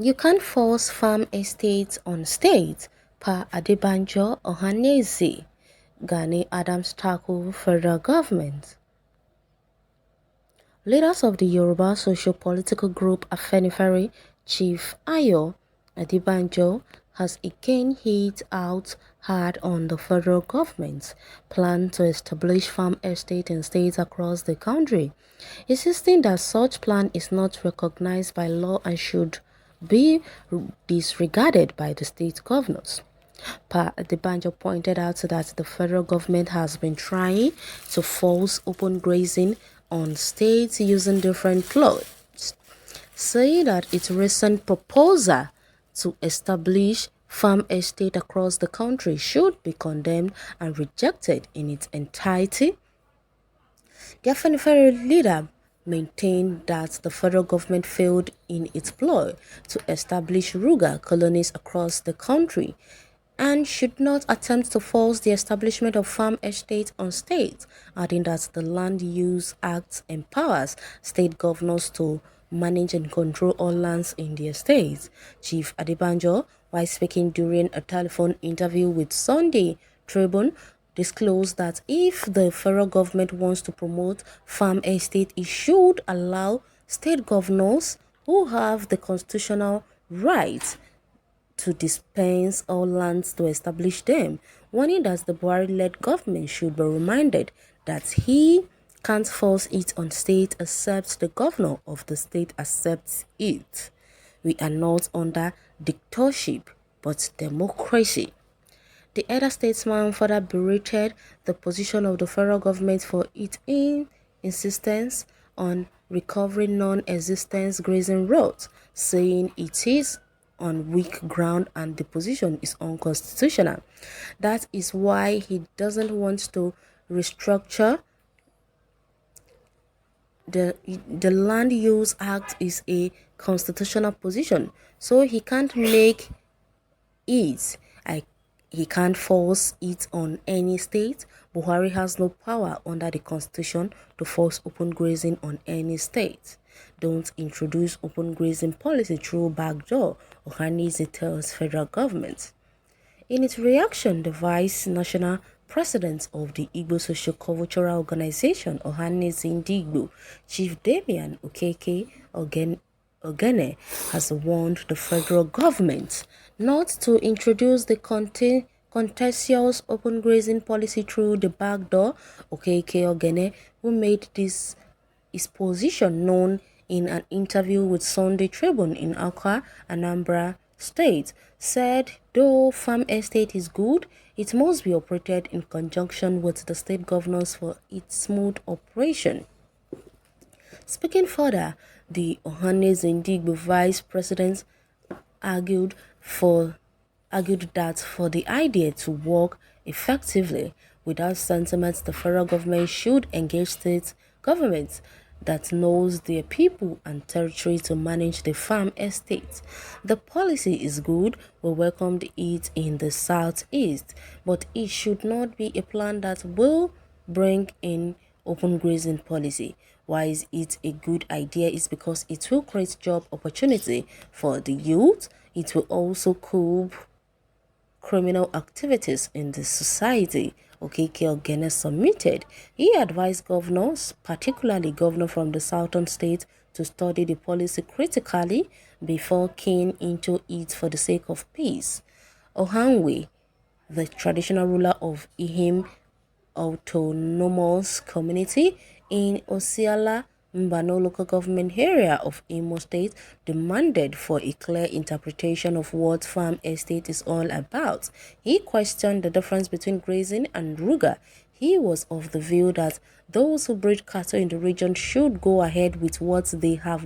You can't force farm estates on states, per Adebanjo Ohaneze. Gani Adams tackle federal government. Leaders of the Yoruba socio-political group Afenifere, Chief Ayo Adebanjo, has again hit out hard on the federal government's plan to establish farm estates in states across the country, insisting that such plan is not recognized by law and should be disregarded by the state governors. Adebanjo pointed out that the federal government has been trying to force open grazing on states using different plots, saying that its recent proposal to establish farm estate across the country should be condemned and rejected in its entirety. The Afenifere leader maintained that the federal government failed in its ploy to establish Ruga colonies across the country and should not attempt to force the establishment of farm estates on states, adding that the Land Use Act empowers state governors to manage and control all lands in their states. Chief Adebanjo, while speaking during a telephone interview with Sunday Tribune, disclosed that if the federal government wants to promote farm estate, it should allow state governors who have the constitutional right to dispense all lands to establish them, warning that the Buhari-led government should be reminded that he can't force it on state except the governor of the state accepts it. We are not under dictatorship, but democracy. The elder statesman further berated the position of the federal government for its insistence on recovering non-existent grazing roads, saying it is on weak ground and the position is unconstitutional. That is why he doesn't want to restructure the Land Use Act is a constitutional position, so he can't make it. He can't force it on any state. Buhari has no power under the constitution to force open grazing on any state. Don't introduce open grazing policy through backdoor, Ohaneze tells federal government. In its reaction, the Vice National President of the Igbo Socio-Cultural Organization, Ohaneze Ndigbo, Chief Damian Okeke Ogene, has warned the federal government not to introduce the contentious open grazing policy through the back door. Okeke Ogene, who made his position known in an interview with Sunday Tribune in Awka, Anambra State, said though farm estate is good, it must be operated in conjunction with the state governors for its smooth operation. Speaking further, the Ohaneze Ndigbo vice president argued that for the idea to work effectively without sentiments, the federal government should engage state governments that knows their people and territory to manage the farm estates. The policy is good, we welcomed it in the southeast, but it should not be a plan that will bring in open grazing policy. Why is it a good idea? Is because it will create job opportunity for the youth. It will also curb criminal activities in the society. Okeke Ogene submitted. He advised governors, particularly governors from the southern states, to study the policy critically before keying into it for the sake of peace. Ohanwe, the traditional ruler of Ihim Autonomous Community in Osiala Mbano local government area of Imo State, demanded for a clear interpretation of what farm estate is all about. He questioned the difference between grazing and ruga. He was of the view that those who breed cattle in the region should go ahead with what they have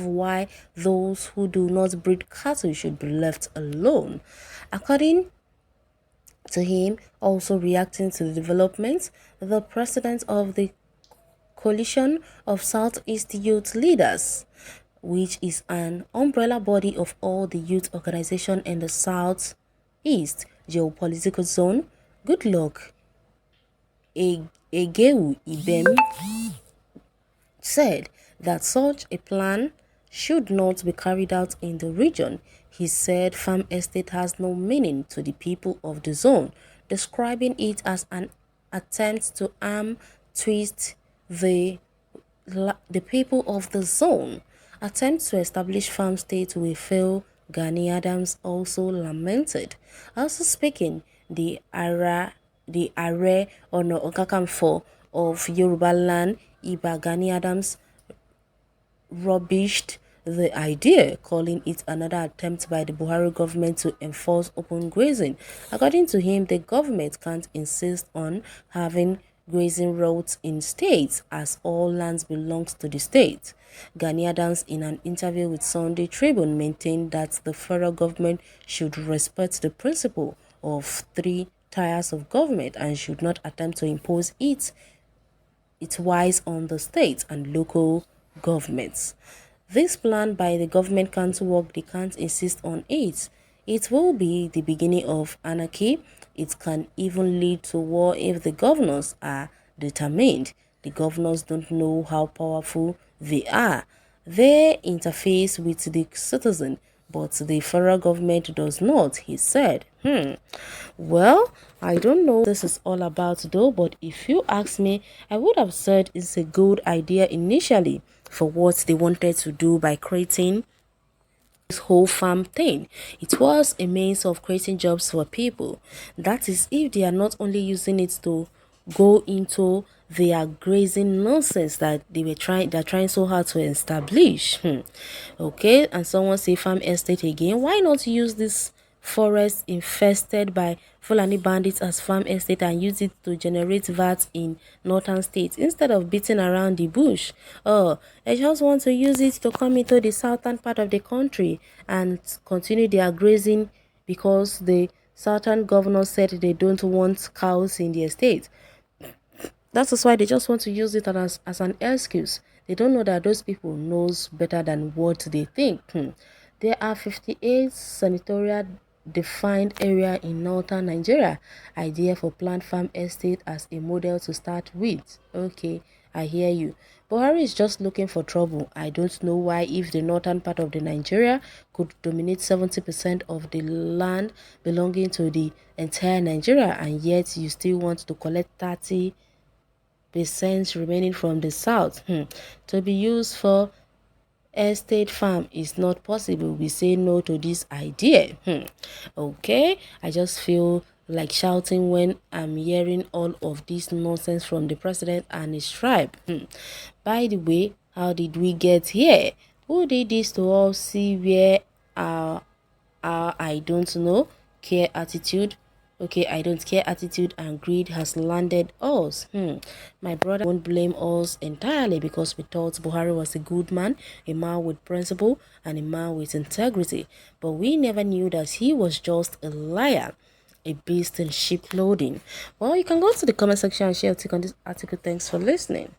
while those who do not breed cattle should be left alone. According to him, also reacting to the developments, the president of the Coalition of Southeast Youth Leaders, which is an umbrella body of all the youth organizations in the Southeast geopolitical zone, Goodluck Egeu Ibem, said that such a plan should not be carried out in the region. He said farm estate has no meaning to the people of the zone, describing it as an attempt to twist the the people of the zone. Attempts to establish farm states will fail, Gani Adams also lamented. Also speaking, the Are Ono Okakamfo of Yoruba land, Iba Gani Adams, rubbished the idea, calling it another attempt by the Buhari government to enforce open grazing. According to him, the government can't insist on having grazing roads in states as all lands belongs to the state. Gani Adams, in an interview with Sunday Tribune, maintained that the federal government should respect the principle of three tiers of government and should not attempt to impose its wise on the state and local governments. This plan by the government can't work, they can't insist on it. It will be the beginning of anarchy. It can even lead to war if the governors are determined. The governors don't know how powerful they are. They interface with the citizen, but the federal government does not, he said. Well, I don't know what this is all about though, but if you ask me, I would have said it's a good idea initially for what they wanted to do by creating this whole farm thing. It was a means of creating jobs for people. That is, if they are not only using it to go into their grazing nonsense that they're trying so hard to establish. Okay, and someone say farm estate again. Why not use this forest infested by Fulani bandits as farm estate and use it to generate VAT in northern states instead of beating around the bush? Oh, they just want to use it to come into the southern part of the country and continue their grazing because the southern governor said they don't want cows in their state. That is why they just want to use it as an excuse. They don't know that those people knows better than what they think. There are 58 senatorial defined area in northern Nigeria. Idea for plant farm estate as a model to start with. Okay, I hear you. Buhari is just looking for trouble. I don't know why, if the northern part of the Nigeria could dominate 70% of the land belonging to the entire Nigeria, and yet you still want to collect 30% remaining from the south to be used for estate farm is not possible. We say no to this idea. Okay, I just feel like shouting when I'm hearing all of this nonsense from the president and his tribe. By the way, how did we get here? Who did this to us? See where our I don't know care attitude, okay, I don't care attitude and greed has landed us. My brother won't blame us entirely because we thought Buhari was a good man, a man with principle and a man with integrity, but we never knew that he was just a liar, a beast in sheep clothing. Well, you can go to the comment section and share your take on this article. Thanks for listening.